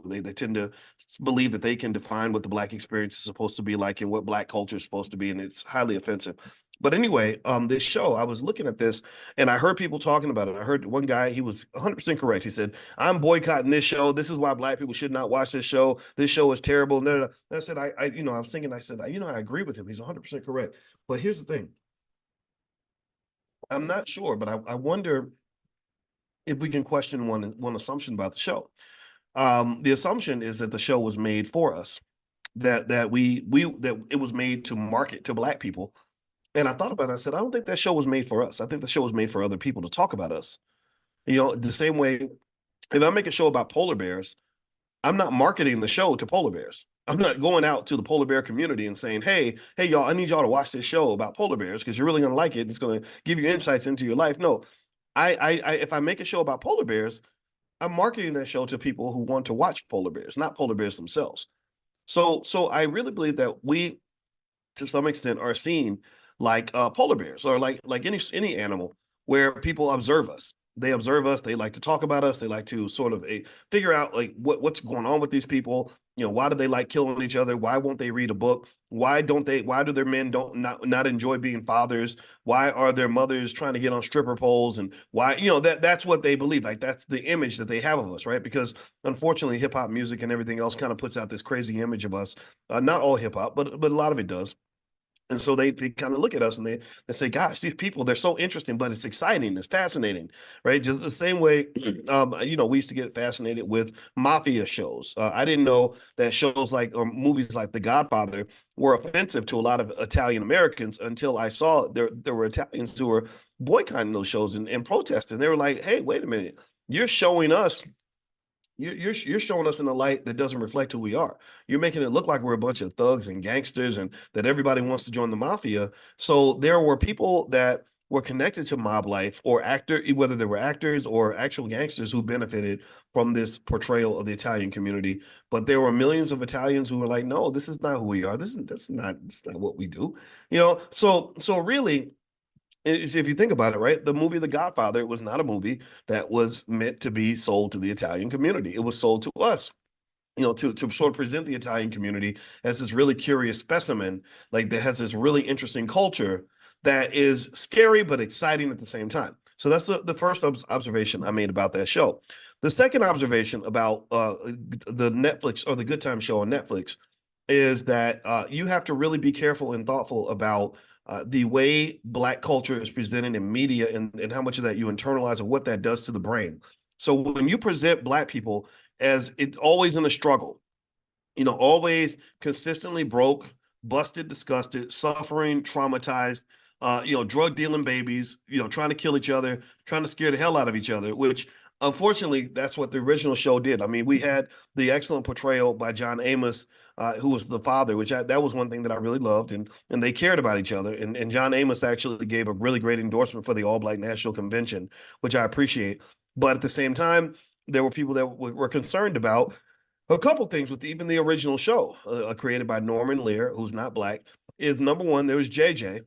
They tend to believe that they can define what the Black experience is supposed to be like and what Black culture is supposed to be, and it's highly offensive. But anyway, this show, I was looking at this and I heard people talking about it. I heard one guy, he was 100% correct. He said, I'm boycotting this show. This is why Black people should not watch this show. This show is terrible. No, no, no. And I said, I was thinking, I said, I agree with him. He's 100% correct. But here's the thing. I'm not sure, but I wonder if we can question one assumption about the show. The assumption is that the show was made for us, that it was made to market to Black people. And I thought about it. I said, I don't think that show was made for us. I think the show was made for other people to talk about us. The same way, if I make a show about polar bears, I'm not marketing the show to polar bears. I'm not going out to the polar bear community and saying, hey, y'all, I need y'all to watch this show about polar bears because you're really going to like it. It's going to give you insights into your life. No, if I make a show about polar bears, I'm marketing that show to people who want to watch polar bears, not polar bears themselves. So I really believe that we, to some extent, are seen like polar bears or like any animal where people observe us. They observe us. They like to talk about us. They like to sort of figure out like what's going on with these people. Why do they like killing each other? Why won't they read a book? Why don't they? Why do their men don't not enjoy being fathers? Why are their mothers trying to get on stripper poles? And why that's what they believe. Like that's the image that they have of us, right? Because unfortunately, hip hop music and everything else kind of puts out this crazy image of us. Not all hip hop, but a lot of it does. And so they kind of look at us and they say, gosh, these people, they're so interesting, but it's exciting. It's fascinating, right? Just the same way, we used to get fascinated with mafia shows. I didn't know that shows like or movies like The Godfather were offensive to a lot of Italian Americans until I saw there were Italians who were boycotting those shows and protesting. They were like, hey, wait a minute. You're showing us you're showing us in a light that doesn't reflect who we are. You're making it look like we're a bunch of thugs and gangsters and that everybody wants to join the mafia. So there were people that were connected to mob life or whether they were actors or actual gangsters who benefited from this portrayal of the Italian community. But there were millions of Italians who were like, no, this is not who we are. This is not what we do. So really if you think about it, right, the movie The Godfather was not a movie that was meant to be sold to the Italian community. It was sold to us, to sort of present the Italian community as this really curious specimen, like that has this really interesting culture that is scary but exciting at the same time. So that's the first observation I made about that show. The second observation about the Netflix or the Good Time show on Netflix is that you have to really be careful and thoughtful about the way Black culture is presented in media and how much of that you internalize and what that does to the brain. So when you present Black people as it always in a struggle, always consistently broke, busted, disgusted, suffering, traumatized, drug dealing babies, trying to kill each other, trying to scare the hell out of each other, which unfortunately, that's what the original show did. I mean, we had the excellent portrayal by John Amos, who was the father, that was one thing that I really loved, and they cared about each other. And John Amos actually gave a really great endorsement for the All Black National Convention, which I appreciate. But at the same time, there were people that were concerned about a couple things with even the original show, created by Norman Lear, who's not Black. Is number one, there was JJ,